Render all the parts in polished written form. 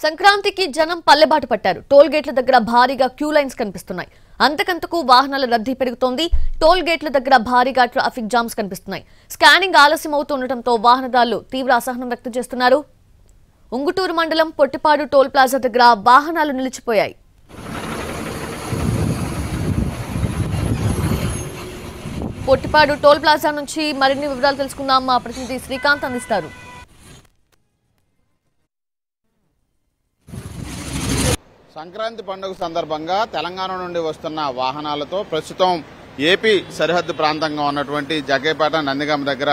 సంక్రాంతికి జనం పల్లెబాటు పట్టారు. టోల్ గేట్ల దగ్గర భారీగా క్యూ లైన్స్ కనిపిస్తున్నాయి. అంతకంతకు వాహనాల రద్దీ పెరుగుతోంది. టోల్ గేట్ల దగ్గర భారీగా ట్రాఫిక్ జామ్స్ కనిపిస్తున్నాయి. స్కానింగ్ ఆలస్యం అవుతుండటంతో వాహనదారులు తీవ్ర అసహనం వ్యక్తం చేస్తున్నారు. ఉంగుటూరు మండలం పొట్టిపాడు టోల్ ప్లాజా దగ్గర వాహనాలు నిలిచిపోయాయి. పొట్టిపాడు టోల్ ప్లాజా నుంచి మరిన్ని వివరాలు తెలుసుకుందాం. మా ప్రతినిధి శ్రీకాంత్ అందిస్తారు. సంక్రాంతి పండుగ సందర్భంగా తెలంగాణ నుండి వస్తున్న వాహనాలతో ప్రస్తుతం ఏపీ సరిహద్దు ప్రాంతంగా ఉన్నటువంటి జగ్గైపేట నందిగామ దగ్గర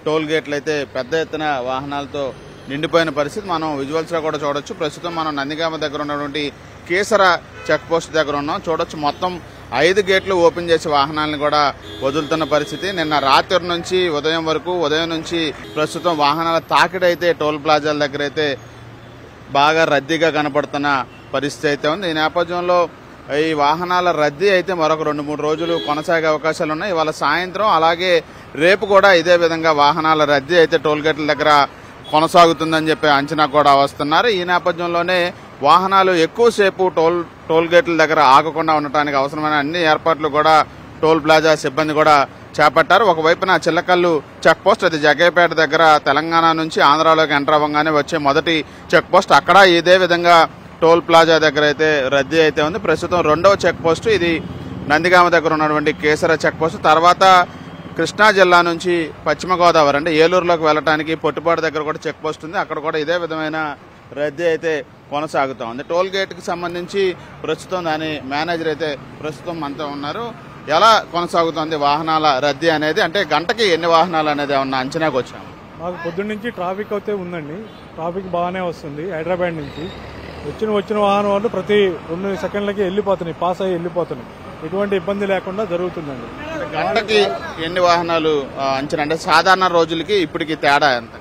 టోల్ గేట్లు అయితే పెద్ద ఎత్తున వాహనాలతో నిండిపోయిన పరిస్థితి మనం విజువల్స్ లో కూడా చూడొచ్చు. ప్రస్తుతం మనం నందిగామ దగ్గర ఉన్నటువంటి కేసర చెక్ పోస్ట్ దగ్గర ఉన్నాం. చూడొచ్చు మొత్తం 5 గేట్లు ఓపెన్ చేసి వాహనాలను కూడా వదులుతున్న పరిస్థితి. నిన్న రాత్రి నుంచి ఉదయం వరకు, ఉదయం నుంచి ప్రస్తుతం వాహనాల తాకిడైతే టోల్ ప్లాజాల దగ్గర అయితే బాగా రద్దీగా కనపడుతున్న పరిస్థితి అయితే ఉంది. ఈ నేపథ్యంలో ఈ వాహనాల రద్దీ అయితే మరొక 2-3 రోజులు కొనసాగే అవకాశాలు ఉన్నాయి. ఇవాళ సాయంత్రం అలాగే రేపు కూడా ఇదే విధంగా వాహనాల రద్దీ అయితే టోల్ గేట్ల దగ్గర కొనసాగుతుందని చెప్పి అంచనా కూడా వస్తున్నారు. ఈ నేపథ్యంలోనే వాహనాలు ఎక్కువసేపు టోల్ గేట్ల దగ్గర ఆగకుండా ఉండటానికి అవసరమైన అన్ని ఏర్పాట్లు కూడా టోల్ ప్లాజా సిబ్బంది కూడా చేపట్టారు. ఒకవైపున చిల్లకల్లు చెక్ పోస్ట్, అది జగ్గైపేట దగ్గర తెలంగాణ నుంచి ఆంధ్రాలోకి ఎంటర్ అవ్వగానే వచ్చే మొదటి చెక్ పోస్ట్. అక్కడ ఇదే విధంగా టోల్ ప్లాజా దగ్గర అయితే రద్దీ అయితే ఉంది. ప్రస్తుతం 2వ చెక్ పోస్ట్ ఇది నందిగామ దగ్గర ఉన్నటువంటి కేసర చెక్ పోస్ట్. తర్వాత కృష్ణా జిల్లా నుంచి పశ్చిమ గోదావరి అంటే ఏలూరులోకి వెళ్ళడానికి పొట్టిపాడు దగ్గర కూడా చెక్ పోస్ట్ ఉంది. అక్కడ కూడా ఇదే విధమైన రద్దీ అయితే కొనసాగుతూ ఉంది. టోల్ గేట్కి సంబంధించి ప్రస్తుతం దాని మేనేజర్ అయితే ప్రస్తుతం మనతో ఉన్నారు. ఎలా కొనసాగుతుంది వాహనాల రద్దీ అనేది, అంటే గంటకి ఎన్ని వాహనాలు అనేది ఏమన్నా అంచనాకు వచ్చాము? మాకు పొద్దున్న నుంచి ట్రాఫిక్ అయితే ఉందండి. ట్రాఫిక్ బాగానే వస్తుంది. హైదరాబాద్ నుంచి వచ్చిన వాహనం వాళ్ళు ప్రతి 2 సెకండ్లకి వెళ్ళిపోతున్నాయి, పాస్ అయ్యి వెళ్ళిపోతున్నాయి. ఎటువంటి ఇబ్బంది లేకుండా జరుగుతుందండి. గంటకి ఎన్ని వాహనాలు అంచనా, అంటే సాధారణ రోజులకి ఇప్పటికి తేడా ఎంత?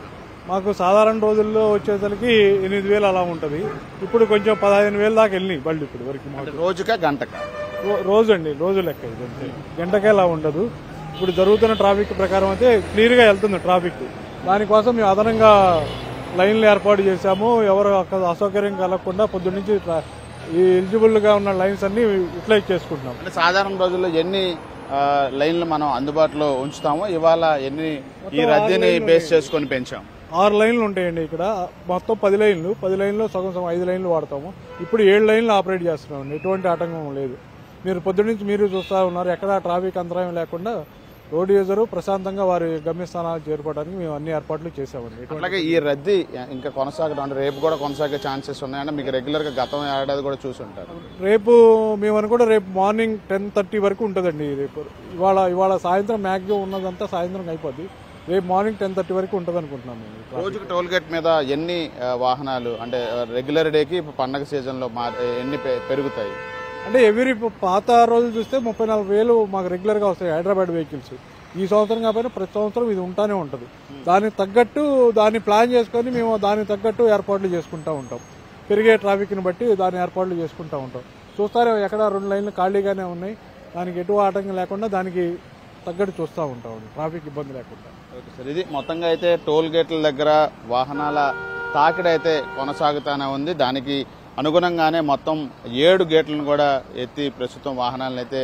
మాకు సాధారణ రోజుల్లో వచ్చేసరికి 8,000 అలా ఉంటుంది. ఇప్పుడు కొంచెం 15,000 దాకా వెళ్ళినాయి బళ్ళు ఇప్పుడు వరకు. రోజుకా గంటకా? రోజు అండి, రోజు లెక్క ఇది అంతే. గంటకే అలా ఉండదు. ఇప్పుడు జరుగుతున్న ట్రాఫిక్ ప్రకారం అయితే క్లియర్గా వెళ్తుంది ట్రాఫిక్. దానికోసం మేము అదనంగా లైన్లు ఏర్పాటు చేశాము. ఎవరు అసౌకర్యం కలగకుండా పొద్దున్నుంచి ఈ ఎలిజిబుల్ గా ఉన్న లైన్స్ అన్ని యూటిలైజ్ చేసుకుంటున్నాం. అంటే సాధారణ రోజుల్లో ఎన్ని లైన్లు మనం అందుబాటులో ఉంచుతామో ఇవాళ ఎన్ని ఈ రద్దీని బేస్ చేసుకుని పెంచాం? 6 లైన్లు ఉంటాయండి ఇక్కడ. మొత్తం 10 లైన్లు. 10 లైన్లో సగం 5 లైన్లు వాడతాము. ఇప్పుడు 7 లైన్లు ఆపరేట్ చేస్తున్నాం. ఎటువంటి ఆటంకం లేదు. మీరు పొద్దున్నుంచి మీరు చూస్తూ ఉన్నారు, ఎక్కడ ట్రాఫిక్ అంతరాయం లేకుండా రోడ్ యూజరు ప్రశాంతంగా వారి గమ్యస్థానాలకు చేరుకోవడానికి మేము అన్ని ఏర్పాట్లు చేసామండి. అలాగే ఈ రద్దీ ఇంకా కొనసాగడం అంటే రేపు కూడా కొనసాగే ఛాన్సెస్ ఉన్నాయంటే మీకు రెగ్యులర్ గా గతం ఏడాది కూడా చూసి ఉంటారు. రేపు మేము అనుకుంటే రేపు మార్నింగ్ 10:30 వరకు ఉంటుందండి. రేపు ఇవాళ సాయంత్రం మ్యాక్సిమం ఉన్నదంతా సాయంత్రం అయిపోద్ది. రేపు మార్నింగ్ 10:30 వరకు ఉంటుంది అనుకుంటున్నాం మేము. రోజుకి టోల్ గేట్ మీద ఎన్ని వాహనాలు అంటే రెగ్యులర్ డేకి పండగ సీజన్ లో ఎన్ని పెరుగుతాయి? అంటే ఎవ్రీ పాత రోజులు చూస్తే 34,000 మాకు రెగ్యులర్ గా వస్తాయి హైదరాబాద్ వెహికల్స్. ఈ సంవత్సరం కాకపోయినా ప్రతి సంవత్సరం ఇది ఉంటానే ఉంటుంది. దానికి తగ్గట్టు దాన్ని ప్లాన్ చేసుకొని మేము దానికి తగ్గట్టు ఏర్పాట్లు చేసుకుంటూ ఉంటాం. పెరిగే ట్రాఫిక్ ని బట్టి దాని ఏర్పాట్లు చేసుకుంటూ ఉంటాం. చూస్తారే ఎక్కడ 2 లైన్లు ఖాళీగానే ఉన్నాయి. దానికి ఎటువంటి ఆటంకం లేకుండా దానికి తగ్గట్టు చూస్తూ ఉంటాం, ట్రాఫిక్ ఇబ్బంది లేకుండా. ఓకే సార్, ఇది మొత్తంగా అయితే టోల్ గేట్ల దగ్గర వాహనాల తాకిడైతే కొనసాగుతూనే ఉంది. దానికి అనుగుణంగానే మొత్తం 7 గేట్లను కూడా ఎత్తి ప్రస్తుతం వాహనాలను అయితే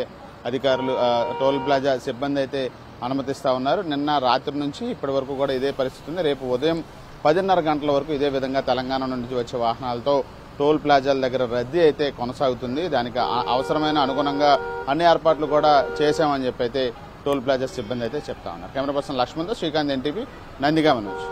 అధికారులు టోల్ ప్లాజా సిబ్బంది అయితే అనుమతిస్తూ ఉన్నారు. నిన్న రాత్రి నుంచి ఇప్పటి వరకు కూడా ఇదే పరిస్థితి ఉంది. రేపు ఉదయం 10:30 గంటల వరకు ఇదే విధంగా తెలంగాణ నుంచి వచ్చే వాహనాలతో టోల్ ప్లాజాల దగ్గర రద్దీ అయితే కొనసాగుతుంది. దానికి అవసరమైన అనుగుణంగా అన్ని ఏర్పాట్లు కూడా చేశామని చెప్పి అయితే టోల్ ప్లాజా సిబ్బంది అయితే చెప్తా ఉన్నారు. కెమెరా పర్సన్ లక్ష్మణ్తో శ్రీకాంత్, NTV, నందిగామ నుంచి.